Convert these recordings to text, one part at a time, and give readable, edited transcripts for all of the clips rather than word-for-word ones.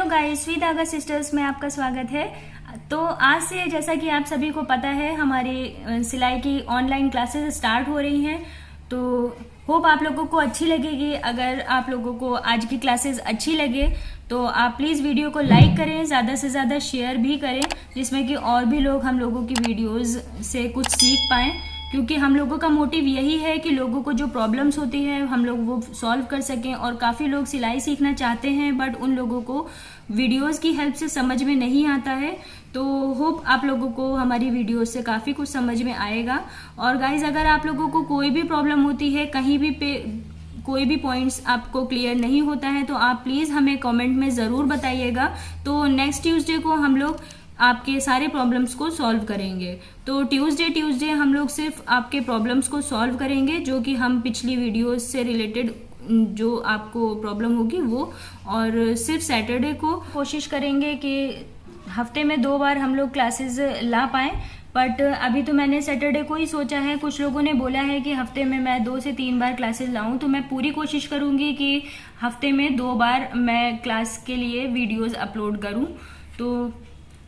Guys, sweet धागा sisters में आपका स्वागत है। तो आज से जैसा कि आप सभी को पता है हमारी सिलाई की ऑनलाइन क्लासेस स्टार्ट हो रही हैं। तो होप आप लोगों को अच्छी लगेगी। अगर आप लोगों को आज की क्लासेस अच्छी लगे तो आप प्लीज़ वीडियो को लाइक करें, ज़्यादा से ज़्यादा शेयर भी करें, जिसमें कि और भी लोग हम लोगों की वीडियोज़ से कुछ सीख पाएँ। क्योंकि हम लोगों का मोटिव यही है कि लोगों को जो प्रॉब्लम्स होती है हम लोग वो सॉल्व कर सकें। और काफ़ी लोग सिलाई सीखना चाहते हैं बट उन लोगों को वीडियोस की हेल्प से समझ में नहीं आता है। तो होप आप लोगों को हमारी वीडियोस से काफ़ी कुछ समझ में आएगा। और गाइज, अगर आप लोगों को कोई भी प्रॉब्लम होती है, कहीं भी पे कोई भी पॉइंट्स आपको क्लियर नहीं होता है, तो आप प्लीज़ हमें कमेंट में ज़रूर बताइएगा। तो नेक्स्ट ट्यूसडे को हम लोग आपके सारे प्रॉब्लम्स को सॉल्व करेंगे। तो ट्यूसडे हम लोग सिर्फ आपके प्रॉब्लम्स को सॉल्व करेंगे, जो कि हम पिछली वीडियोस से रिलेटेड जो आपको प्रॉब्लम होगी वो। और सिर्फ सैटरडे को कोशिश करेंगे कि हफ्ते में 2 बार हम लोग क्लासेस ला पाएँ। बट अभी तो मैंने सैटरडे को ही सोचा है। कुछ लोगों ने बोला है कि हफ्ते में मैं 2 से 3 बार क्लासेस लाऊं, तो मैं पूरी कोशिश करूंगी कि हफ्ते में 2 बार मैं क्लास के लिए वीडियोस अपलोड करूं।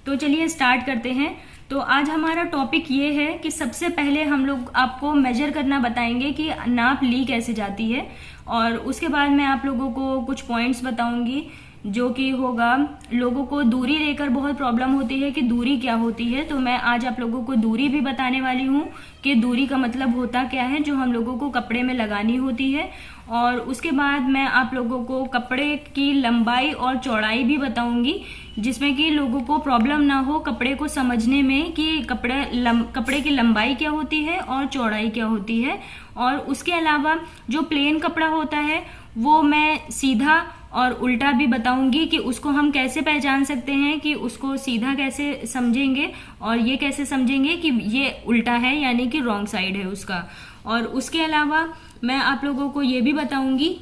तो चलिए स्टार्ट करते हैं। तो आज हमारा टॉपिक ये है कि सबसे पहले हम लोग आपको मेजर करना बताएंगे कि नाप ली कैसे जाती है। और उसके बाद मैं आप लोगों को कुछ पॉइंट्स बताऊंगी, जो कि होगा लोगों को दूरी लेकर बहुत प्रॉब्लम होती है कि दूरी क्या होती है। तो मैं आज आप लोगों को दूरी भी बताने वाली हूँ कि दूरी का मतलब होता क्या है, जो हम लोगों को कपड़े में लगानी होती है। और उसके बाद मैं आप लोगों को कपड़े की लंबाई और चौड़ाई भी बताऊंगी, जिसमें कि लोगों को प्रॉब्लम ना हो कपड़े को समझने में कि कपड़े की लंबाई क्या होती है और चौड़ाई क्या होती है। और उसके अलावा जो प्लेन कपड़ा होता है वो मैं सीधा और उल्टा भी बताऊंगी कि उसको हम कैसे पहचान सकते हैं, कि उसको सीधा कैसे समझेंगे और ये कैसे समझेंगे कि ये उल्टा है, यानी कि रॉन्ग साइड है उसका। और उसके अलावा मैं आप लोगों को ये भी बताऊंगी,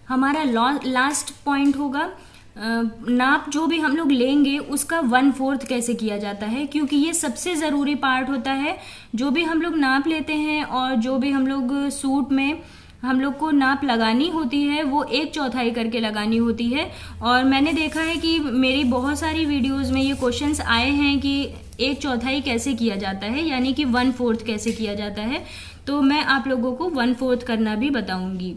हमारा लास्ट पॉइंट होगा नाप जो भी हम लोग लेंगे उसका 1/4 कैसे किया जाता है, क्योंकि ये सबसे ज़रूरी पार्ट होता है। जो भी हम लोग नाप लेते हैं और जो भी हम लोग सूट में हम लोग को नाप लगानी होती है वो 1/4 करके लगानी होती है। और मैंने देखा है कि मेरी बहुत सारी वीडियोस में ये क्वेश्चंस आए हैं कि 1/4 कैसे किया जाता है, यानी कि 1/4 कैसे किया जाता है। तो मैं आप लोगों को 1/4 करना भी बताऊंगी।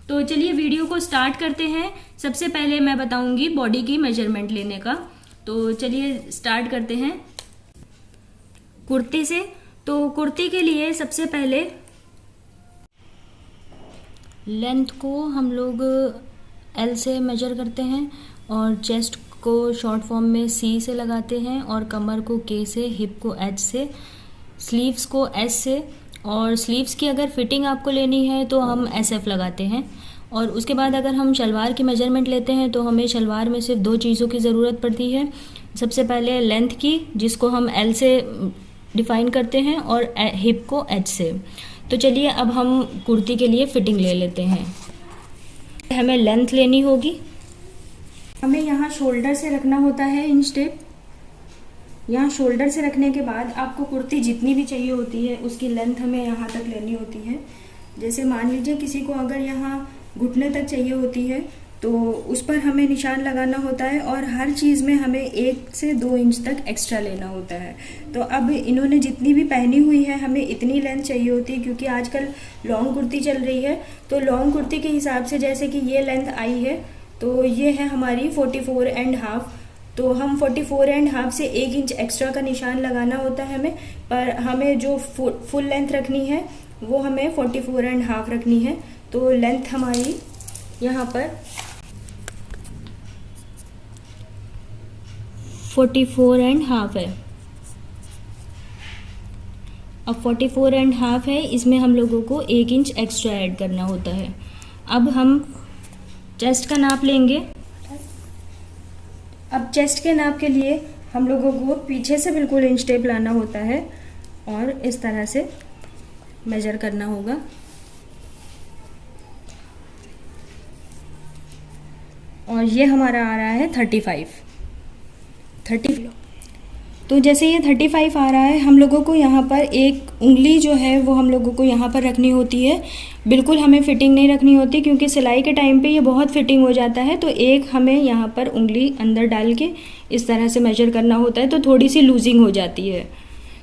तो चलिए वीडियो को स्टार्ट करते हैं। सबसे पहले मैं बताऊंगी बॉडी की मेजरमेंट लेने का। तो चलिए स्टार्ट करते हैं कुर्ती से। तो कुर्ती के लिए सबसे पहले लेंथ को हम लोग L से मेजर करते हैं, और चेस्ट को शॉर्ट फॉर्म में C से लगाते हैं, और कमर को K से, हिप को H से, स्लीव्स को S से। और स्लीव्स की अगर फिटिंग आपको लेनी है तो हम SF लगाते हैं। और उसके बाद अगर हम शलवार की मेजरमेंट लेते हैं तो हमें शलवार में सिर्फ 2 चीज़ों की ज़रूरत पड़ती है। सबसे पहले लेंथ की, जिसको हम L से डिफाइन करते हैं, और हिप को H से। तो चलिए अब हम कुर्ती के लिए फिटिंग ले लेते हैं। हमें लेंथ लेनी होगी। हमें यहाँ शोल्डर से रखना होता है इंच टेप। यहाँ शोल्डर से रखने के बाद आपको कुर्ती जितनी भी चाहिए होती है उसकी लेंथ हमें यहाँ तक लेनी होती है। जैसे मान लीजिए किसी को अगर यहाँ घुटने तक चाहिए होती है तो उस पर हमें निशान लगाना होता है, और हर चीज़ में हमें 1 से 2 इंच तक एक्स्ट्रा लेना होता है। तो अब इन्होंने जितनी भी पहनी हुई है हमें इतनी लेंथ चाहिए होती है, क्योंकि आजकल लॉन्ग कुर्ती चल रही है। तो लॉन्ग कुर्ती के हिसाब से जैसे कि ये लेंथ आई है, तो ये है हमारी 44.5। तो हम 44.5 से 1 इंच एक्स्ट्रा का निशान लगाना होता है हमें। पर हमें जो फुल लेंथ रखनी है वो हमें 44.5 रखनी है। तो लेंथ हमारी यहाँ पर 44.5 है। अब 44.5 है, इसमें हम लोगों को 1 इंच एक्स्ट्रा ऐड करना होता है। अब हम चेस्ट का नाप लेंगे। अब चेस्ट के नाप के लिए हम लोगों को पीछे से बिल्कुल इंच टेप लाना होता है और इस तरह से मेजर करना होगा। और ये हमारा आ रहा है 30 तो जैसे ये 35 आ रहा है, हम लोगों को यहाँ पर एक उंगली जो है वो हम लोगों को यहाँ पर रखनी होती है। बिल्कुल हमें फिटिंग नहीं रखनी होती, क्योंकि सिलाई के टाइम पे ये बहुत फिटिंग हो जाता है। तो एक हमें यहाँ पर उंगली अंदर डाल के इस तरह से मेजर करना होता है, तो थोड़ी सी लूजिंग हो जाती है।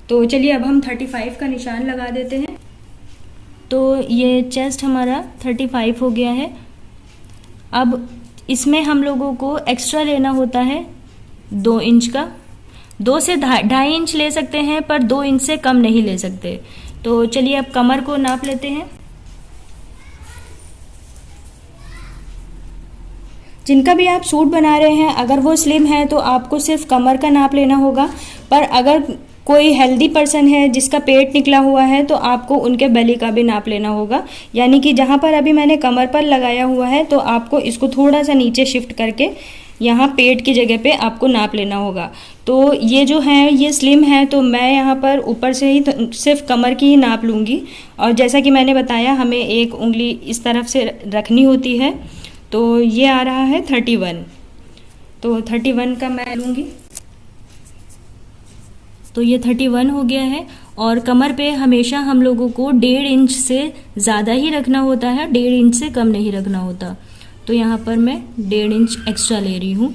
तो चलिए अब हम 35 का निशान लगा देते हैं। तो ये चेस्ट हमारा 35 हो गया है। अब इसमें हम लोगों को एक्स्ट्रा लेना होता है 2 इंच का। 2 से 2.5 इंच ले सकते हैं, पर 2 इंच से कम नहीं ले सकते। तो चलिए अब कमर को नाप लेते हैं। जिनका भी आप सूट बना रहे हैं, अगर वो स्लिम है तो आपको सिर्फ कमर का नाप लेना होगा। पर अगर कोई हेल्दी पर्सन है जिसका पेट निकला हुआ है, तो आपको उनके बेली का भी नाप लेना होगा। यानी कि जहाँ पर अभी मैंने कमर पर लगाया हुआ है, तो आपको इसको थोड़ा सा नीचे शिफ्ट करके यहाँ पेट की जगह पे आपको नाप लेना होगा। तो ये जो है ये स्लिम है, तो मैं यहाँ पर ऊपर से ही सिर्फ कमर की ही नाप लूँगी। और जैसा कि मैंने बताया, हमें एक उंगली इस तरफ से रखनी होती है। तो ये आ रहा है 31, तो 31 का मैं लूँगी। तो ये 31 हो गया है। और कमर पे हमेशा हम लोगों को 1.5 इंच से ज़्यादा ही रखना होता है, 1.5 इंच से कम नहीं रखना होता। तो यहाँ पर मैं 1.5 इंच एक्स्ट्रा ले रही हूँ।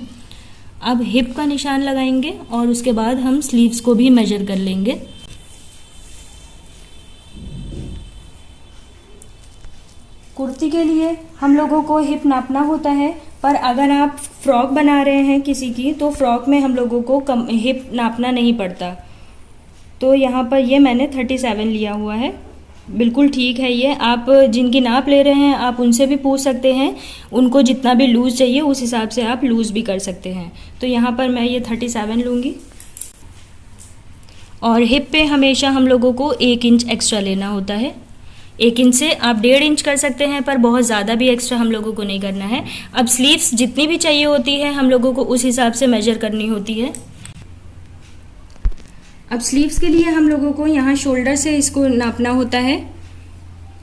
अब हिप का निशान लगाएंगे और उसके बाद हम स्लीव्स को भी मेजर कर लेंगे। कुर्ती के लिए हम लोगों को हिप नापना होता है, पर अगर आप फ्रॉक बना रहे हैं किसी की, तो फ्रॉक में हम लोगों को हिप नापना नहीं पड़ता। तो यहाँ पर ये मैंने 37 लिया हुआ है, बिल्कुल ठीक है। ये आप जिनकी नाप ले रहे हैं, आप उनसे भी पूछ सकते हैं। उनको जितना भी लूज़ चाहिए उस हिसाब से आप लूज़ भी कर सकते हैं। तो यहाँ पर मैं ये 37 लूँगी। और हिप पे हमेशा हम लोगों को 1 इंच एक्स्ट्रा लेना होता है। 1 इंच से आप 1.5 इंच कर सकते हैं, पर बहुत ज़्यादा भी एक्स्ट्रा हम लोगों को नहीं करना है। अब स्लीव्स जितनी भी चाहिए होती है, हम लोगों को उस हिसाब से मेजर करनी होती है। अब स्लीव्स के लिए हम लोगों को यहाँ शोल्डर से इसको नापना होता है,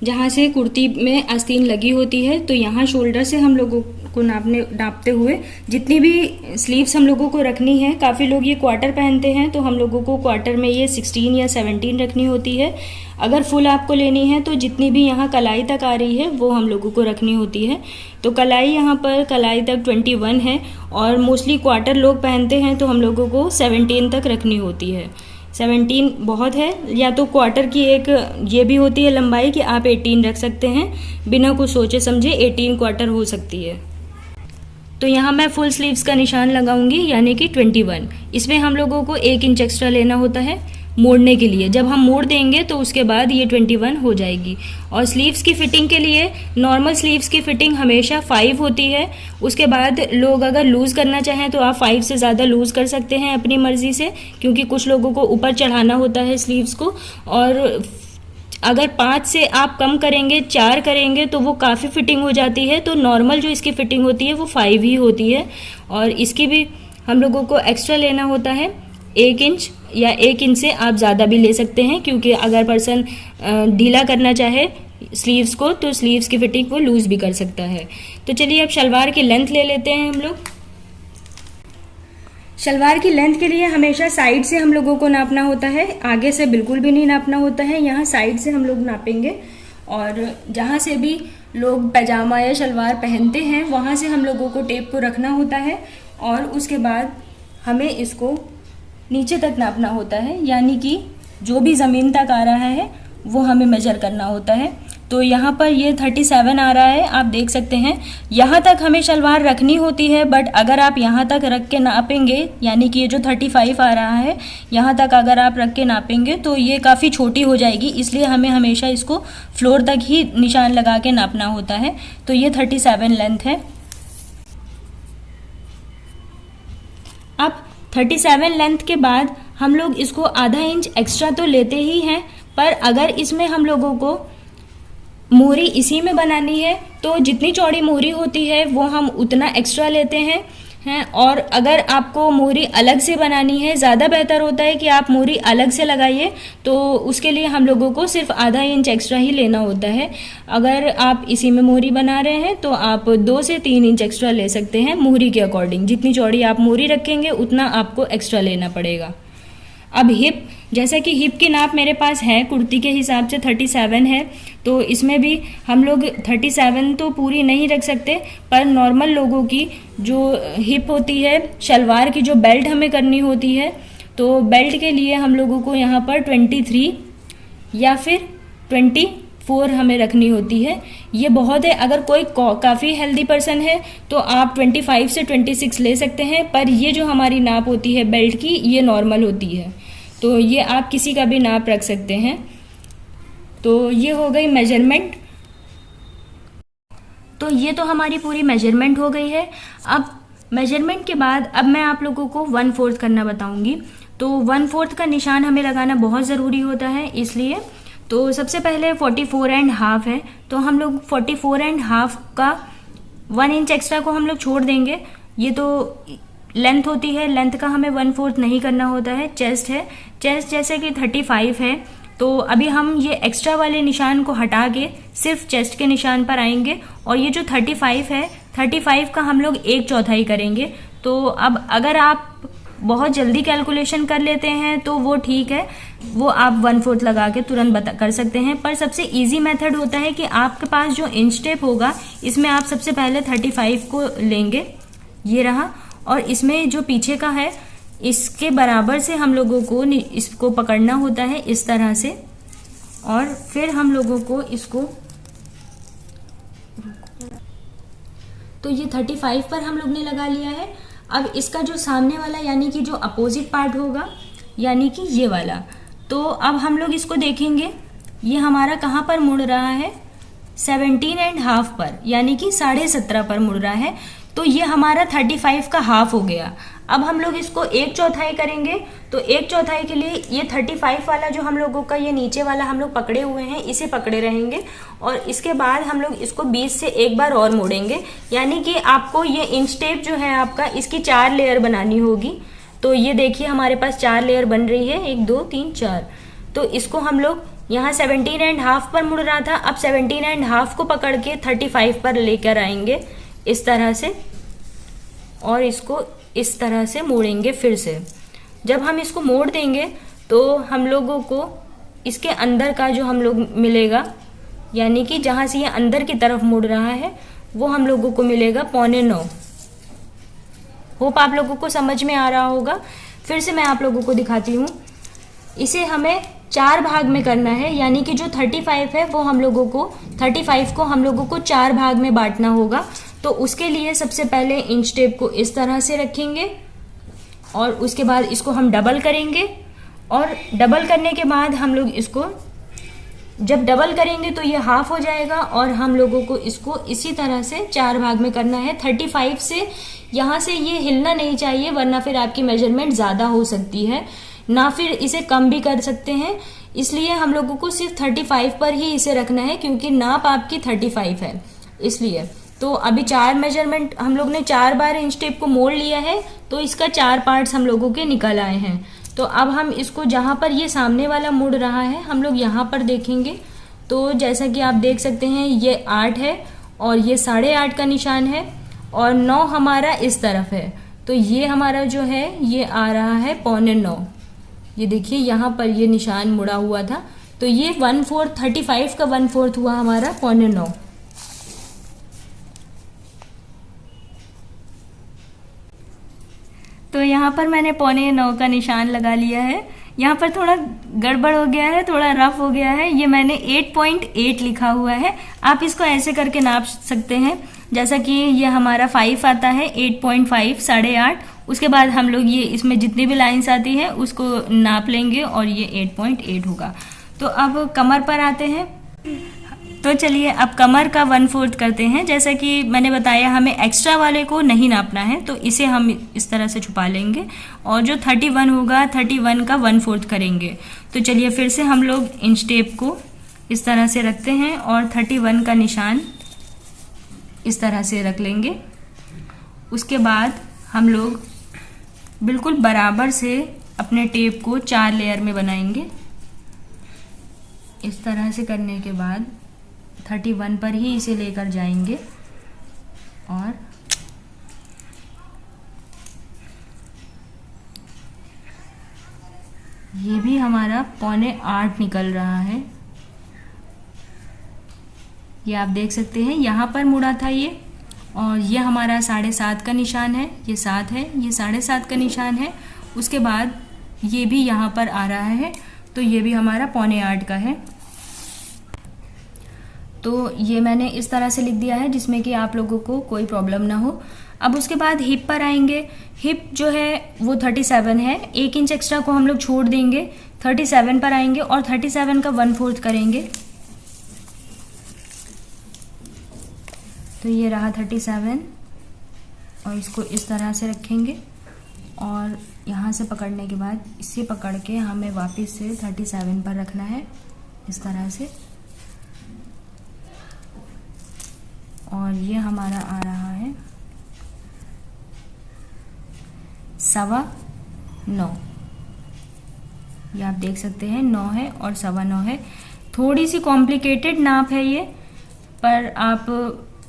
जहाँ से कुर्ती में आस्तीन लगी होती है। तो यहाँ शोल्डर से हम लोगों को नापते हुए जितनी भी स्लीव्स हम लोगों को रखनी है, काफ़ी लोग ये क्वार्टर पहनते हैं, तो हम लोगों को क्वार्टर में ये 16 या 17 रखनी होती है। अगर फुल आपको लेनी है तो जितनी भी यहाँ कलाई तक आ रही है वो हम लोगों को रखनी होती है। तो कलाई यहाँ पर कलाई तक 21 है, और मोस्टली क्वार्टर लोग पहनते हैं, तो हम लोगों को 17 तक रखनी होती है। 17 बहुत है। या तो क्वार्टर की एक ये भी होती है लंबाई कि आप 18 रख सकते हैं, बिना कुछ सोचे समझे 18 क्वार्टर हो सकती है। तो यहाँ मैं फुल स्लीव्स का निशान लगाऊंगी, यानी कि 21। इसमें हम लोगों को 1 इंच एक्स्ट्रा लेना होता है मोड़ने के लिए। जब हम मोड़ देंगे तो उसके बाद ये 21 हो जाएगी। और स्लीव्स की फिटिंग के लिए नॉर्मल स्लीव्स की फिटिंग हमेशा 5 होती है। उसके बाद लोग अगर लूज़ करना चाहें तो आप 5 से ज़्यादा लूज़ कर सकते हैं अपनी मर्ज़ी से, क्योंकि कुछ लोगों को ऊपर चढ़ाना होता है स्लीव्स को। और अगर 5 से आप कम करेंगे, 4 करेंगे, तो वो काफ़ी फिटिंग हो जाती है। तो नॉर्मल जो इसकी फिटिंग होती है वो 5 ही होती है। और इसकी भी हम लोगों को एक्स्ट्रा लेना होता है 1 इंच, या 1 इंच से आप ज़्यादा भी ले सकते हैं, क्योंकि अगर पर्सन ढीला करना चाहे स्लीव्स को, तो स्लीव्स की फिटिंग वो लूज़ भी कर सकता है। तो चलिए अब शलवार की लेंथ ले लेते हैं हम लोग। शलवार की लेंथ के लिए हमेशा साइड से हम लोगों को नापना होता है, आगे से बिल्कुल भी नहीं नापना होता है। यहाँ साइड से हम लोग नापेंगे, और जहाँ से भी लोग पैजामा या शलवार पहनते हैं वहाँ से हम लोगों को टेप को रखना होता है। और उसके बाद हमें इसको नीचे तक नापना होता है, यानी कि जो भी ज़मीन तक आ रहा है वो हमें मेजर करना होता है। तो यहाँ पर ये 37 आ रहा है, आप देख सकते हैं। यहाँ तक हमें शलवार रखनी होती है, बट अगर आप यहाँ तक रख के नापेंगे, यानी कि ये जो 35 आ रहा है, यहाँ तक अगर आप रख के नापेंगे तो ये काफ़ी छोटी हो जाएगी। इसलिए हमें हमेशा इसको फ्लोर तक ही निशान लगा के नापना होता है। तो ये 37 लेंथ है। अब 37 लेंथ के बाद हम लोग इसको आधा इंच एक्स्ट्रा तो लेते ही हैं, पर अगर इसमें हम लोगों को मोहरी इसी में बनानी है तो जितनी चौड़ी मोहरी होती है वो हम उतना एक्स्ट्रा लेते हैं। और अगर आपको मोहरी अलग से बनानी है, ज़्यादा बेहतर होता है कि आप मोहरी अलग से लगाइए, तो उसके लिए हम लोगों को सिर्फ आधा इंच एक्स्ट्रा ही लेना होता है। अगर आप इसी में मोहरी बना रहे हैं तो आप 2 से 3 इंच एक्स्ट्रा ले सकते हैं मोहरी के अकॉर्डिंग। जितनी चौड़ी आप मोहरी रखेंगे उतना आपको एक्स्ट्रा लेना पड़ेगा। अब हिप, जैसा कि हिप की नाप मेरे पास है कुर्ती के हिसाब से 37 है, तो इसमें भी हम लोग 37 तो पूरी नहीं रख सकते, पर नॉर्मल लोगों की जो हिप होती है, शलवार की जो बेल्ट हमें करनी होती है, तो बेल्ट के लिए हम लोगों को यहाँ पर 23 या फिर 24 हमें रखनी होती है। ये बहुत है। अगर कोई काफ़ी हेल्दी पर्सन है तो आप 25 से 26 ले सकते हैं, पर ये जो हमारी नाप होती है बेल्ट की, ये नॉर्मल होती है, तो ये आप किसी का भी नाप रख सकते हैं। तो ये हो गई मेजरमेंट। तो ये तो हमारी पूरी मेजरमेंट हो गई है। अब मेजरमेंट के बाद अब मैं आप लोगों को 1/4 करना बताऊंगी। तो 1/4 का निशान हमें लगाना बहुत ज़रूरी होता है, इसलिए तो सबसे पहले 44.5 है, तो हम लोग 44.5 का 1 इंच एक्स्ट्रा को हम लोग छोड़ देंगे। ये तो लेंथ होती है, लेंथ का हमें 1/4 नहीं करना होता है। चेस्ट है, चेस्ट जैसे कि 35 है, तो अभी हम ये एक्स्ट्रा वाले निशान को हटा के सिर्फ चेस्ट के निशान पर आएंगे, और ये जो 35 है, 35 का हम लोग 1/4 करेंगे। तो अब अगर आप बहुत जल्दी कैलकुलेशन कर लेते हैं तो वो ठीक है, वो आप 1/4 लगा के तुरंत कर सकते हैं। पर सबसे इजी मेथड होता है कि आपके पास जो इंच टेप होगा, इसमें आप सबसे पहले 35 को लेंगे, ये रहा, और इसमें जो पीछे का है इसके बराबर से हम लोगों को इसको पकड़ना होता है इस तरह से, और फिर हम लोगों को इसको, तो ये 35 पर हम लोग ने लगा लिया है। अब इसका जो सामने वाला यानी कि जो अपोजिट पार्ट होगा, यानी कि ये वाला, तो अब हम लोग इसको देखेंगे, ये हमारा कहाँ पर मुड़ रहा है, 17.5 पर, यानी कि 17.5 पर मुड़ रहा है। तो ये हमारा 35 का हाफ हो गया। अब हम लोग इसको 1/4 करेंगे, तो 1/4 के लिए ये 35 वाला जो हम लोगों का ये नीचे वाला हम लोग पकड़े हुए हैं, इसे पकड़े रहेंगे, और इसके बाद हम लोग इसको 20 से एक बार और मोड़ेंगे, यानी कि आपको ये इंच टेप जो है आपका, इसकी 4 लेयर बनानी होगी। तो ये देखिए हमारे पास 4 लेयर बन रही है, 1 2 3 4। तो इसको हम लोग यहाँ 17.5 पर मुड़ रहा था, अब 17.5 को पकड़ के 35 पर लेकर आएंगे इस तरह से, और इसको इस तरह से मोड़ेंगे फिर से। जब हम इसको मोड़ देंगे तो हम लोगों को इसके अंदर का जो हम लोग मिलेगा, यानी कि जहाँ से ये अंदर की तरफ मुड़ रहा है, वो हम लोगों को मिलेगा 8.25। होप आप लोगों को समझ में आ रहा होगा। फिर से मैं आप लोगों को दिखाती हूँ। इसे हमें 4 भाग में करना है, यानी कि जो 35 है वो हम लोगों को 35 को हम लोगों को 4 भाग में बांटना होगा। तो उसके लिए सबसे पहले इंच टेप को इस तरह से रखेंगे, और उसके बाद इसको हम डबल करेंगे, और डबल करने के बाद हम लोग इसको जब डबल करेंगे तो ये हाफ हो जाएगा, और हम लोगों को इसको इसी तरह से 4 भाग में करना है। 35 से यहाँ से ये हिलना नहीं चाहिए, वरना फिर आपकी मेजरमेंट ज़्यादा हो सकती है, ना फिर इसे कम भी कर सकते हैं। इसलिए हम लोगों को सिर्फ 35 पर ही इसे रखना है, क्योंकि नाप आपकी 35 है इसलिए। तो अभी 4 मेजरमेंट हम लोग ने 4 बार इंच टेप को मोड़ लिया है, तो इसका 4 पार्ट्स हम लोगों के निकल आए हैं। तो अब हम इसको जहाँ पर ये सामने वाला मुड़ रहा है, हम लोग यहाँ पर देखेंगे, तो जैसा कि आप देख सकते हैं ये 8 है, और ये 8.5 का निशान है, और 9 हमारा इस तरफ है। तो ये हमारा जो है ये आ रहा है 8.25। ये देखिए यहाँ पर ये निशान मुड़ा हुआ था, तो ये 1/4 35 का 1/4 हुआ हमारा 8.25। तो यहाँ पर मैंने 8.25 का निशान लगा लिया है। यहाँ पर थोड़ा गड़बड़ हो गया है, थोड़ा रफ हो गया है, ये मैंने 8.8 लिखा हुआ है। आप इसको ऐसे करके नाप सकते हैं, जैसा कि ये हमारा 5 आता है, 8.5 8.5। उसके बाद हम लोग ये इसमें जितनी भी लाइंस आती है उसको नाप लेंगे, और ये 8.8 होगा। तो अब कमर पर आते हैं। तो चलिए अब कमर का 1/4 करते हैं। जैसा कि मैंने बताया हमें एक्स्ट्रा वाले को नहीं नापना है, तो इसे हम इस तरह से छुपा लेंगे, और जो 31 होगा 31 का 1/4 करेंगे। तो चलिए फिर से हम लोग इंच टेप को इस तरह से रखते हैं, और 31 का निशान इस तरह से रख लेंगे। उसके बाद हम लोग बिल्कुल बराबर से अपने टेप को 4 लेयर में बनाएंगे। इस तरह से करने के बाद 31 पर ही इसे लेकर जाएंगे, और ये भी हमारा 7.25 निकल रहा है। ये आप देख सकते हैं, यहाँ पर मुड़ा था ये, और ये हमारा 7.5 का निशान है, ये 7 है, ये 7.5 का निशान है। उसके बाद ये भी यहाँ पर आ रहा है, तो ये भी हमारा 7.25 का है। तो ये मैंने इस तरह से लिख दिया है जिसमें कि आप लोगों को कोई प्रॉब्लम ना हो। अब उसके बाद हिप पर आएंगे। हिप जो है वो 37 है, 1 इंच एक्स्ट्रा को हम लोग छोड़ देंगे, 37 पर आएंगे और 37 का 1/4 करेंगे। तो ये रहा 37, और इसको इस तरह से रखेंगे और यहाँ से पकड़ने के बाद इसे पकड़ के हमें वापस से 37 पर रखना है, इस तरह से। और ये हमारा आ रहा है 9.25। ये आप देख सकते हैं 9 है और 9.25 है। थोड़ी सी कॉम्प्लिकेटेड नाप है ये, पर आप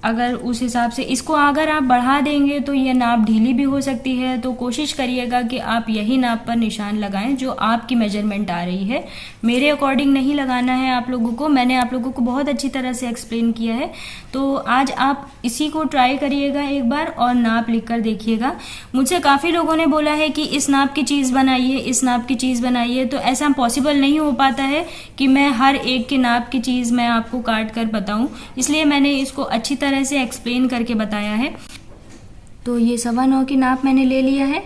अगर उस हिसाब से इसको अगर आप बढ़ा देंगे तो ये नाप ढीली भी हो सकती है। तो कोशिश करिएगा कि आप यही नाप पर निशान लगाएं जो आपकी मेजरमेंट आ रही है। मेरे अकॉर्डिंग नहीं लगाना है आप लोगों को, मैंने आप लोगों को बहुत अच्छी तरह से एक्सप्लेन किया है। तो आज आप इसी को ट्राई करिएगा एक बार और नाप लिख कर देखिएगा। मुझसे काफ़ी लोगों ने बोला है कि इस नाप की चीज़ बनाइए, इस नाप की चीज़ बनाइए, तो ऐसा पॉसिबल नहीं हो पाता है कि मैं हर एक के नाप की चीज़ मैं आपको काट कर बताऊं, इसलिए मैंने इसको अच्छी तरह से एक्सप्लेन करके बताया है। तो ये 9.25 की नाप मैंने ले लिया है।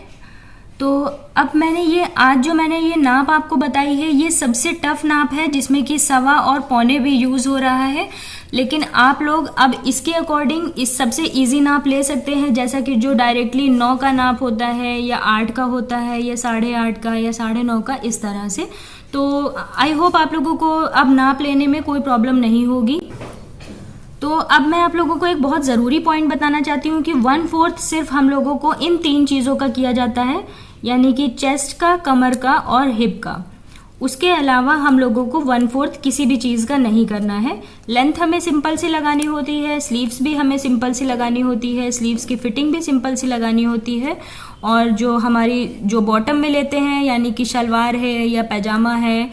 तो अब मैंने ये आज जो मैंने ये नाप आपको बताई है, ये सबसे टफ नाप है जिसमें कि 1.25 और 1.25 भी यूज़ हो रहा है। लेकिन आप लोग अब इसके अकॉर्डिंग इस सबसे इजी नाप ले सकते हैं, जैसा कि जो डायरेक्टली 9 का नाप होता है या 8 का होता है या 8.5 का या 9.5 का, इस तरह से। तो आई होप आप लोगों को अब नाप लेने में कोई प्रॉब्लम नहीं होगी। तो अब मैं आप लोगों को एक बहुत ज़रूरी पॉइंट बताना चाहती हूँ कि 1/4 सिर्फ हम लोगों को इन 3 चीज़ों का किया जाता है, यानी कि चेस्ट का, कमर का और हिप का। उसके अलावा हम लोगों को 1/4 किसी भी चीज़ का नहीं करना है। लेंथ हमें सिंपल सी लगानी होती है, स्लीव्स भी हमें सिंपल सी लगानी होती है, स्लीव्स की फिटिंग भी सिंपल सी लगानी होती है। और जो हमारी जो बॉटम में लेते हैं, यानी कि शलवार है या पैजामा है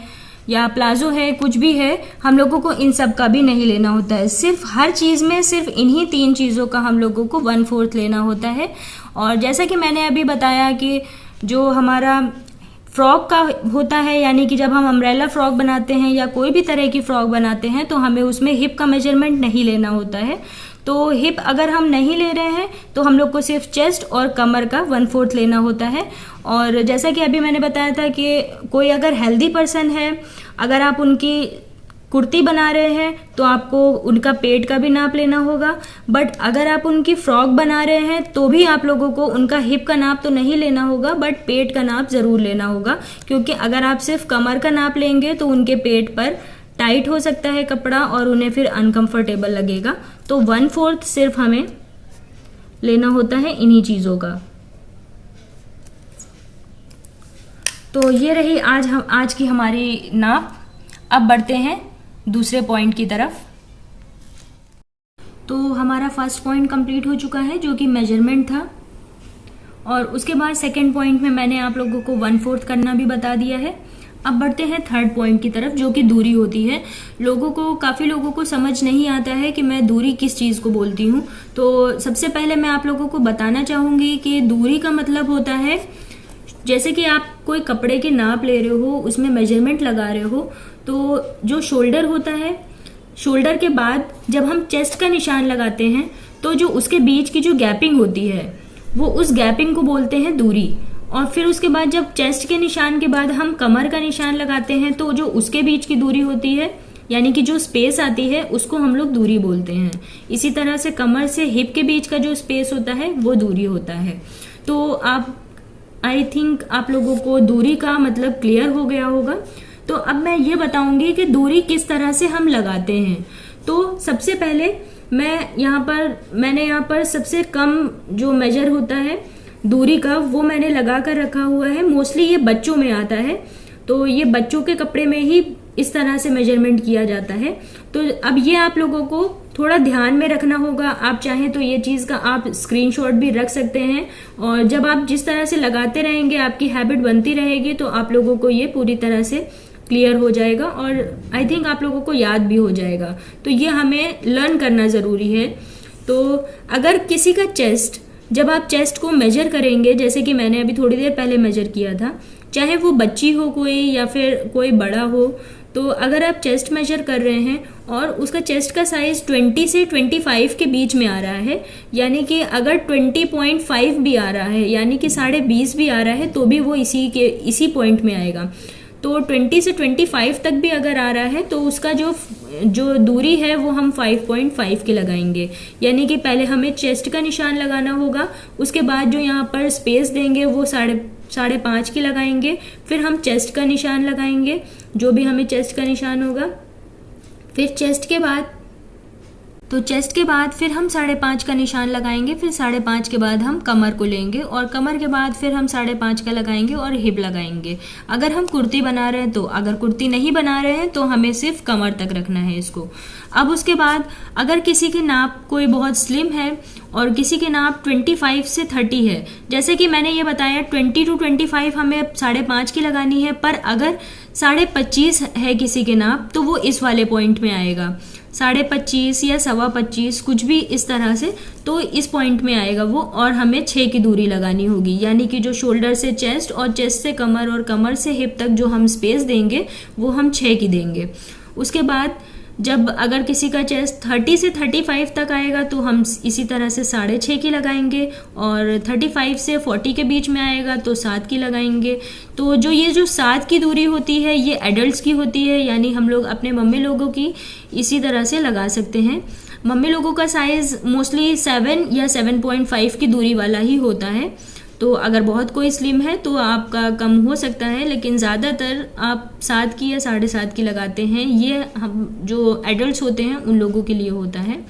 या प्लाजो है, कुछ भी है, हम लोगों को इन सब का भी नहीं लेना होता है। सिर्फ हर चीज़ में सिर्फ इन्हीं 3 चीज़ों का हम लोगों को 1/4 लेना होता है। और जैसा कि मैंने अभी बताया कि जो हमारा फ्रॉक का होता है, यानी कि जब हम अम्ब्रेला फ्रॉक बनाते हैं या कोई भी तरह की फ्रॉक बनाते हैं, तो हमें उसमें हिप का मेजरमेंट नहीं लेना होता है। तो हिप अगर हम नहीं ले रहे हैं तो हम लोग को सिर्फ चेस्ट और कमर का 1/4 लेना होता है। और जैसा कि अभी मैंने बताया था कि कोई अगर हेल्दी पर्सन है, अगर आप उनकी कुर्ती बना रहे हैं तो आपको उनका पेट का भी नाप लेना होगा। बट अगर आप उनकी फ्रॉक बना रहे हैं तो भी आप लोगों को उनका हिप का नाप तो नहीं लेना होगा, बट पेट का नाप ज़रूर लेना होगा, क्योंकि अगर आप सिर्फ कमर का नाप लेंगे तो उनके पेट पर टाइट हो सकता है कपड़ा और उन्हें फिर अनकंफर्टेबल लगेगा। तो 1/4 सिर्फ हमें लेना होता है इन्हीं चीज़ों का। तो ये रही आज की हमारी नाप। अब बढ़ते हैं दूसरे पॉइंट की तरफ। तो हमारा फर्स्ट पॉइंट कंप्लीट हो चुका है जो कि मेजरमेंट था, और उसके बाद सेकंड पॉइंट में मैंने आप लोगों को 1/4 करना भी बता दिया है। अब बढ़ते हैं थर्ड पॉइंट की तरफ जो कि दूरी होती है। काफ़ी लोगों को समझ नहीं आता है कि मैं दूरी किस चीज़ को बोलती हूँ। तो सबसे पहले मैं आप लोगों को बताना चाहूँगी कि दूरी का मतलब होता है, जैसे कि आप कोई कपड़े के नाप ले रहे हो, उसमें मेजरमेंट लगा रहे हो, तो जो शोल्डर होता है, शोल्डर के बाद जब हम चेस्ट का निशान लगाते हैं तो जो उसके बीच की जो गैपिंग होती है वो उस गैपिंग को बोलते हैं दूरी। और फिर उसके बाद जब चेस्ट के निशान के बाद हम कमर का निशान लगाते हैं तो जो उसके बीच की दूरी होती है, यानी कि जो स्पेस आती है, उसको हम लोग दूरी बोलते हैं। इसी तरह से कमर से हिप के बीच का जो स्पेस होता है वो दूरी होता है। तो आई थिंक आप लोगों को दूरी का मतलब क्लियर हो गया होगा। तो अब मैं ये बताऊंगी कि दूरी किस तरह से हम लगाते हैं। तो सबसे पहले मैंने यहाँ पर सबसे कम जो मेजर होता है दूरी का वो मैंने लगा कर रखा हुआ है। मोस्टली ये बच्चों में आता है, तो ये बच्चों के कपड़े में ही इस तरह से मेजरमेंट किया जाता है। तो अब ये आप लोगों को थोड़ा ध्यान में रखना होगा। आप चाहें तो ये चीज़ का आप स्क्रीनशॉट भी रख सकते हैं, और जब आप जिस तरह से लगाते रहेंगे, आपकी हैबिट बनती रहेगी, तो आप लोगों को ये पूरी तरह से क्लियर हो जाएगा और आई थिंक आप लोगों को याद भी हो जाएगा। तो ये हमें लर्न करना ज़रूरी है। तो अगर किसी का चेस्ट, जब आप चेस्ट को मेजर करेंगे, जैसे कि मैंने अभी थोड़ी देर पहले मेजर किया था, चाहे वो बच्ची हो कोई या फिर कोई बड़ा हो, तो अगर आप चेस्ट मेजर कर रहे हैं और उसका चेस्ट का साइज 20 से 25 के बीच में आ रहा है, यानी कि अगर 20.5 भी आ रहा है, यानी कि 20.5 भी आ रहा है, तो भी वो इसी पॉइंट में आएगा। तो 20 से 25 तक भी अगर आ रहा है, तो उसका जो दूरी है वो हम 5.5 की लगाएंगे। यानी कि पहले हमें चेस्ट का निशान लगाना होगा, उसके बाद जो यहाँ पर स्पेस देंगे वो 5.5 की लगाएंगे, फिर हम चेस्ट का निशान लगाएंगे, जो भी हमें चेस्ट का निशान होगा। फिर चेस्ट के बाद फिर हम 5.5 का निशान लगाएंगे, फिर 5.5 के बाद हम कमर को लेंगे, और कमर के बाद फिर हम 5.5 का लगाएंगे और हिप लगाएंगे। अगर हम कुर्ती बना रहे हैं तो, अगर कुर्ती नहीं बना रहे हैं तो हमें सिर्फ कमर तक रखना है इसको। अब उसके बाद अगर किसी की नाप कोई बहुत स्लिम है और किसी की नाप 25 से 30 है, जैसे कि मैंने ये बताया 20 to 25 हमें 5.5 की लगानी है, पर अगर 25.5 है किसी के नाप, तो वो इस वाले पॉइंट में आएगा। 25.5 या 25.25 कुछ भी इस तरह से, तो इस पॉइंट में आएगा वो, और हमें 6 की दूरी लगानी होगी। यानी कि जो शोल्डर से चेस्ट और चेस्ट से कमर और कमर से हिप तक जो हम स्पेस देंगे वो हम 6 की देंगे। उसके बाद जब अगर किसी का चेस्ट 30 से 35 तक आएगा तो हम इसी तरह से 6.5 की लगाएंगे, और 35 से 40 के बीच में आएगा तो 7 की लगाएंगे। तो ये 7 की दूरी होती है ये एडल्ट्स की होती है, यानी हम लोग अपने मम्मी लोगों की इसी तरह से लगा सकते हैं। मम्मी लोगों का साइज मोस्टली 7 या 7.5 की दूरी वाला ही होता है। तो अगर बहुत कोई स्लिम है तो आपका कम हो सकता है, लेकिन ज़्यादातर आप 7 की या 7.5 की लगाते हैं। ये हम जो एडल्ट्स होते हैं उन लोगों के लिए होता है।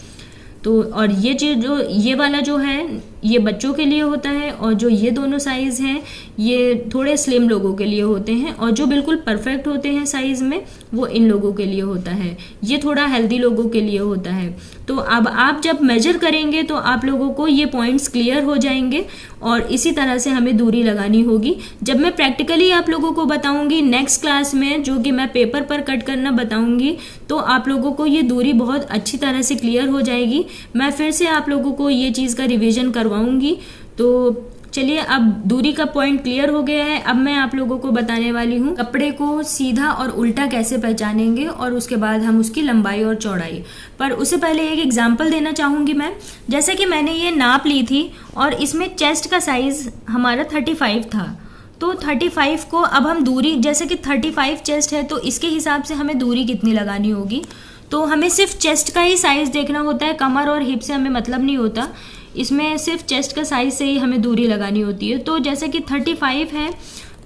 तो और ये चीज़ ये वाला जो है ये बच्चों के लिए होता है, और जो ये दोनों साइज़ हैं ये थोड़े स्लिम लोगों के लिए होते हैं, और जो बिल्कुल परफेक्ट होते हैं साइज़ में वो इन लोगों के लिए होता है। ये थोड़ा हेल्दी लोगों के लिए होता है। तो अब आप जब मेजर करेंगे तो आप लोगों को ये पॉइंट्स क्लियर हो जाएंगे, और इसी तरह से हमें दूरी लगानी होगी। जब मैं प्रैक्टिकली आप लोगों को बताऊंगी नेक्स्ट क्लास में, जो कि मैं पेपर पर कट करना बताऊंगी, तो आप लोगों को ये दूरी बहुत अच्छी तरह से क्लियर हो जाएगी। मैं फिर से आप लोगों को ये चीज़ का रिवीजन करवाऊंगी। तो चलिए, अब दूरी का पॉइंट क्लियर हो गया है। अब मैं आप लोगों को बताने वाली हूँ कपड़े को सीधा और उल्टा कैसे पहचानेंगे, और उसके बाद हम उसकी लंबाई और चौड़ाई। पर उससे पहले एक एग्जांपल देना चाहूँगी मैं। जैसे कि मैंने ये नाप ली थी और इसमें चेस्ट का साइज़ हमारा 35 था, तो 35 को अब हम दूरी, जैसे कि 35 चेस्ट है तो इसके हिसाब से हमें दूरी कितनी लगानी होगी। तो हमें सिर्फ चेस्ट का ही साइज़ देखना होता है, कमर और हिप से हमें मतलब नहीं होता। इसमें सिर्फ चेस्ट का साइज से ही हमें दूरी लगानी होती है। तो जैसे कि 35 है,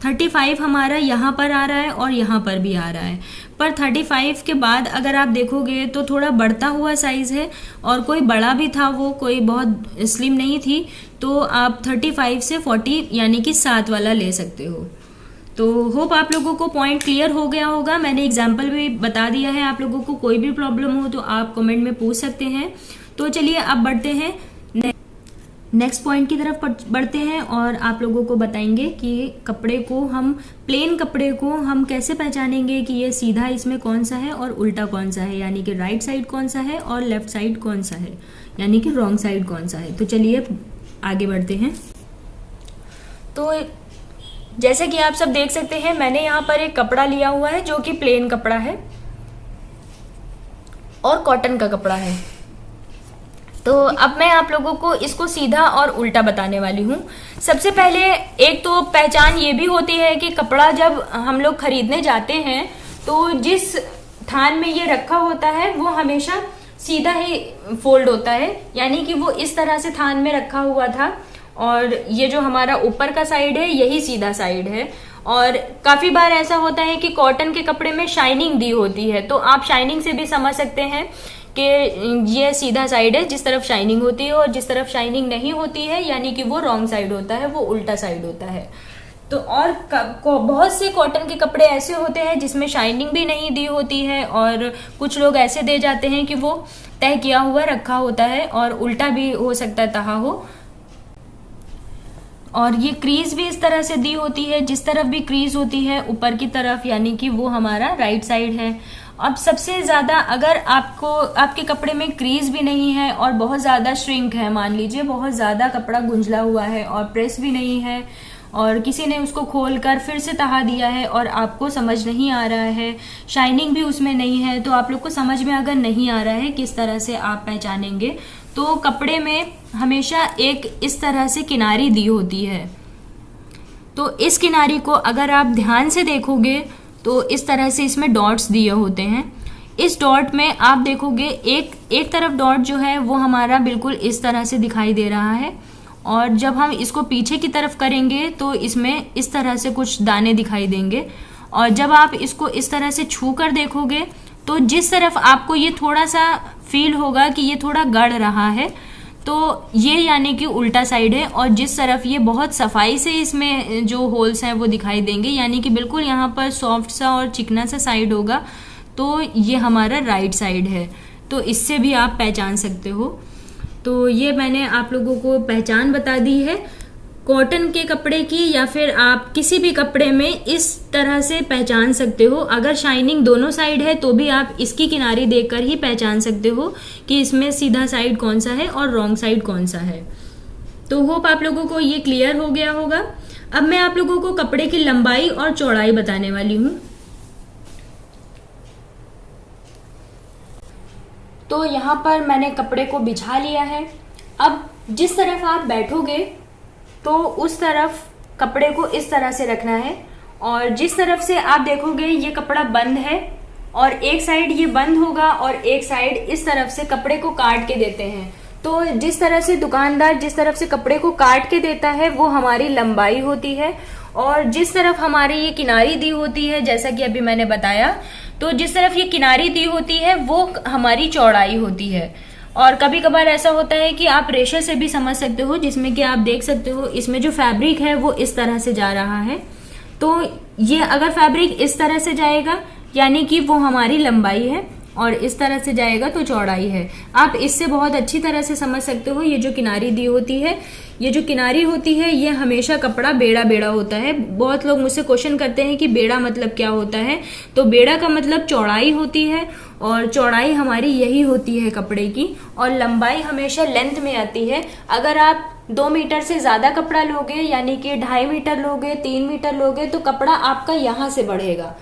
35 हमारा यहाँ पर आ रहा है और यहाँ पर भी आ रहा है। पर 35 के बाद अगर आप देखोगे तो थोड़ा बढ़ता हुआ साइज़ है, और कोई बड़ा भी था, वो कोई बहुत स्लिम नहीं थी, तो आप 35 से 40 यानी कि 7 वाला ले सकते हो। तो होप आप लोगों को पॉइंट क्लियर हो गया होगा। मैंने एग्जाम्पल भी बता दिया है आप लोगों को। कोई भी प्रॉब्लम हो तो आप कमेंट में पूछ सकते हैं। तो चलिए अब बढ़ते हैं नेक्स्ट पॉइंट की तरफ बढ़ते हैं, और आप लोगों को बताएंगे कि कपड़े को हम, प्लेन कपड़े को हम कैसे पहचानेंगे कि ये सीधा इसमें कौन सा है और उल्टा कौन सा है, यानी कि राइट साइड कौन सा है और लेफ्ट साइड कौन सा है, यानी कि रॉन्ग साइड कौन सा है। तो चलिए आगे बढ़ते हैं। तो जैसे कि आप सब देख सकते हैं, मैंने यहाँ पर एक कपड़ा लिया हुआ है जो कि प्लेन कपड़ा है और कॉटन का कपड़ा है। तो अब मैं आप लोगों को इसको सीधा और उल्टा बताने वाली हूँ। सबसे पहले एक तो पहचान ये भी होती है कि कपड़ा जब हम लोग खरीदने जाते हैं तो जिस थान में ये रखा होता है वो हमेशा सीधा ही फोल्ड होता है, यानी कि वो इस तरह से थान में रखा हुआ था, और ये जो हमारा ऊपर का साइड है यही सीधा साइड है। और काफी बार ऐसा होता है कि कॉटन के कपड़े में शाइनिंग दी होती है, तो आप शाइनिंग से भी समझ सकते हैं कि ये सीधा साइड है जिस तरफ शाइनिंग होती है, और जिस तरफ शाइनिंग नहीं होती है यानी कि वो रॉन्ग साइड होता है, वो उल्टा साइड होता है। तो और बहुत से कॉटन के कपड़े ऐसे होते हैं जिसमें शाइनिंग भी नहीं दी होती है, और कुछ लोग ऐसे दे जाते हैं कि वो तय किया हुआ रखा होता है और उल्टा भी हो सकता है तहा हो। और ये क्रीज भी इस तरह से दी होती है, जिस तरफ भी क्रीज होती है ऊपर की तरफ, यानी कि वो हमारा राइट साइड है। अब सबसे ज्यादा अगर आपके कपड़े में क्रीज भी नहीं है और बहुत ज्यादा श्रिंक है, मान लीजिए बहुत ज्यादा कपड़ा गुंजला हुआ है और प्रेस भी नहीं है, और किसी ने उसको खोलकर फिर से तहा दिया है और आपको समझ नहीं आ रहा है, शाइनिंग भी उसमें नहीं है, तो आप लोग को समझ में अगर नहीं आ रहा है किस तरह से आप पहचानेंगे, तो कपड़े में हमेशा एक इस तरह से किनारी दी होती है। तो इस किनारी को अगर आप ध्यान से देखोगे तो इस तरह से इसमें डॉट्स दिए होते हैं। इस डॉट में आप देखोगे एक तरफ डॉट जो है वो हमारा बिल्कुल इस तरह से दिखाई दे रहा है, और जब हम इसको पीछे की तरफ करेंगे तो इसमें इस तरह से कुछ दाने दिखाई देंगे, और जब आप इसको इस तरह से छू कर देखोगे तो जिस तरफ आपको ये थोड़ा सा फील होगा कि ये थोड़ा गड़ रहा है, तो ये यानी कि उल्टा साइड है, और जिस तरफ ये बहुत सफाई से इसमें जो होल्स हैं वो दिखाई देंगे, यानी कि बिल्कुल यहाँ पर सॉफ्ट सा और चिकना सा साइड होगा, तो ये हमारा राइट साइड है। तो इससे भी आप पहचान सकते हो। तो ये मैंने आप लोगों को पहचान बता दी है कॉटन के कपड़े की, या फिर आप किसी भी कपड़े में इस तरह से पहचान सकते हो। अगर शाइनिंग दोनों साइड है तो भी आप इसकी किनारी देखकर ही पहचान सकते हो कि इसमें सीधा साइड कौन सा है और रॉन्ग साइड कौन सा है। तो होप आप लोगों को ये क्लियर हो गया होगा। अब मैं आप लोगों को कपड़े की लंबाई और चौड़ाई बताने वाली हूँ। तो यहाँ पर मैंने कपड़े को बिछा लिया है। अब जिस तरफ आप बैठोगे तो उस तरफ कपड़े को इस तरह से रखना है, और जिस तरफ से आप देखोगे ये कपड़ा बंद है और एक साइड ये बंद होगा और एक साइड इस तरफ से कपड़े को काट के देते हैं। तो जिस तरह से दुकानदार जिस तरफ से कपड़े को काट के देता है वो हमारी लंबाई होती है, और जिस तरफ हमारी ये किनारी दी होती है, जैसा कि अभी मैंने बताया, तो जिस तरफ ये किनारी दी होती है वो हमारी चौड़ाई होती है। और कभी कभार ऐसा होता है कि आप रेशे से भी समझ सकते हो, जिसमें कि आप देख सकते हो इसमें जो फैब्रिक है वो इस तरह से जा रहा है। तो ये अगर फैब्रिक इस तरह से जाएगा यानी कि वो हमारी लंबाई है, और इस तरह से जाएगा तो चौड़ाई है। आप इससे बहुत अच्छी तरह से समझ सकते हो। ये जो किनारी दी होती है, ये जो किनारी होती है, ये हमेशा कपड़ा बेड़ा बेड़ा होता है। बहुत लोग मुझसे क्वेश्चन करते हैं कि बेड़ा मतलब क्या होता है। तो बेड़ा का मतलब चौड़ाई होती है, और चौड़ाई हमारी यही होती है कपड़े की, और लंबाई हमेशा लेंथ में आती है। अगर आप 2 मीटर से ज्यादा कपड़ा लोगे, यानी कि 2.5 मीटर लोगे, 3 मीटर लोगे, तो कपड़ा आपका यहाँ से बढ़ेगा,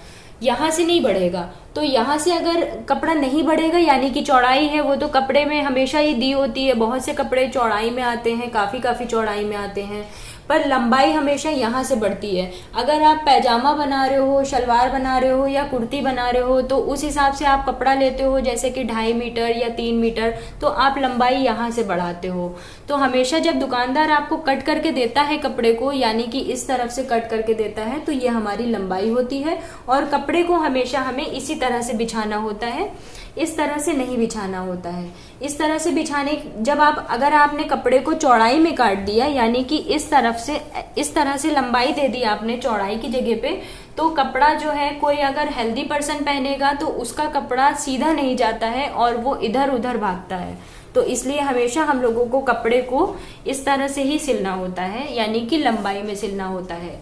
यहाँ से नहीं बढ़ेगा। तो यहाँ से अगर कपड़ा नहीं बढ़ेगा यानी कि चौड़ाई है, वो तो कपड़े में हमेशा ही दी होती है। बहुत से कपड़े चौड़ाई में आते हैं, काफी चौड़ाई में आते हैं, पर लंबाई हमेशा यहाँ से बढ़ती है। अगर आप पैजामा बना रहे हो, शलवार बना रहे हो या कुर्ती बना रहे हो, तो उस हिसाब से आप कपड़ा लेते हो, जैसे कि 2.5 मीटर या 3 मीटर, तो आप लंबाई यहाँ से बढ़ाते हो। तो हमेशा जब दुकानदार आपको कट करके देता है कपड़े को, यानी कि इस तरफ से कट करके देता है, तो ये हमारी लंबाई होती है। और कपड़े को हमेशा हमें इसी तरह से बिछाना होता है, इस तरह से नहीं बिछाना होता है। इस तरह से बिछाने, जब अगर आपने कपड़े को चौड़ाई में काट दिया, यानी कि इस तरह से लंबाई दे दी आपने चौड़ाई की जगह पे, तो कपड़ा जो है, कोई अगर हेल्दी पर्सन पहनेगा तो उसका कपड़ा सीधा नहीं जाता है और वो इधर उधर भागता है। तो इसलिए हमेशा हम लोगों को कपड़े को इस तरह से ही सिलना होता है, यानी कि लंबाई में सिलना होता है।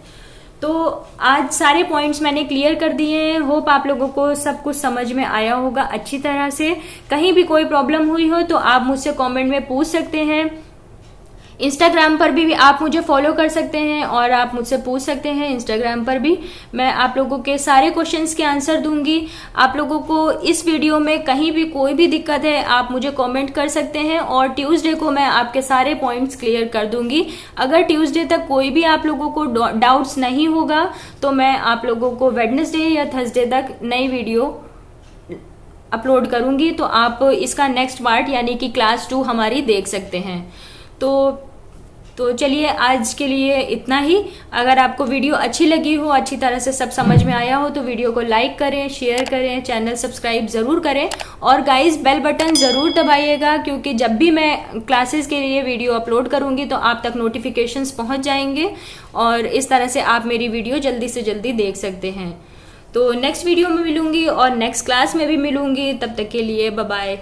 तो आज सारे पॉइंट्स मैंने क्लियर कर दिए हैं। होप आप लोगों को सब कुछ समझ में आया होगा अच्छी तरह से। कहीं भी कोई प्रॉब्लम हुई हो तो आप मुझसे कमेंट में पूछ सकते हैं। इंस्टाग्राम पर भी आप मुझे फॉलो कर सकते हैं और आप मुझसे पूछ सकते हैं इंस्टाग्राम पर भी। मैं आप लोगों के सारे क्वेश्चंस के आंसर दूंगी। आप लोगों को इस वीडियो में कहीं भी कोई भी दिक्कत है आप मुझे कमेंट कर सकते हैं, और ट्यूसडे को मैं आपके सारे पॉइंट्स क्लियर कर दूंगी। अगर ट्यूसडे तक कोई भी आप लोगों को डाउट्स नहीं होगा तो मैं आप लोगों को वेडनेसडे या थर्सडे तक नई वीडियो अपलोड करूंगी, तो आप इसका नेक्स्ट पार्ट यानी कि क्लास 2 हमारी देख सकते हैं। तो तो चलिए आज के लिए इतना ही। अगर आपको वीडियो अच्छी लगी हो, अच्छी तरह से सब समझ में आया हो, तो वीडियो को लाइक करें, शेयर करें, चैनल सब्सक्राइब ज़रूर करें और गाइस बेल बटन ज़रूर दबाइएगा, क्योंकि जब भी मैं क्लासेस के लिए वीडियो अपलोड करूँगी तो आप तक नोटिफिकेशंस पहुँच जाएंगे और इस तरह से आप मेरी वीडियो जल्दी से जल्दी देख सकते हैं। तो नेक्स्ट वीडियो में मिलूंगी और नेक्स्ट क्लास में भी मिलूंगी। तब तक के लिए बाय बाय।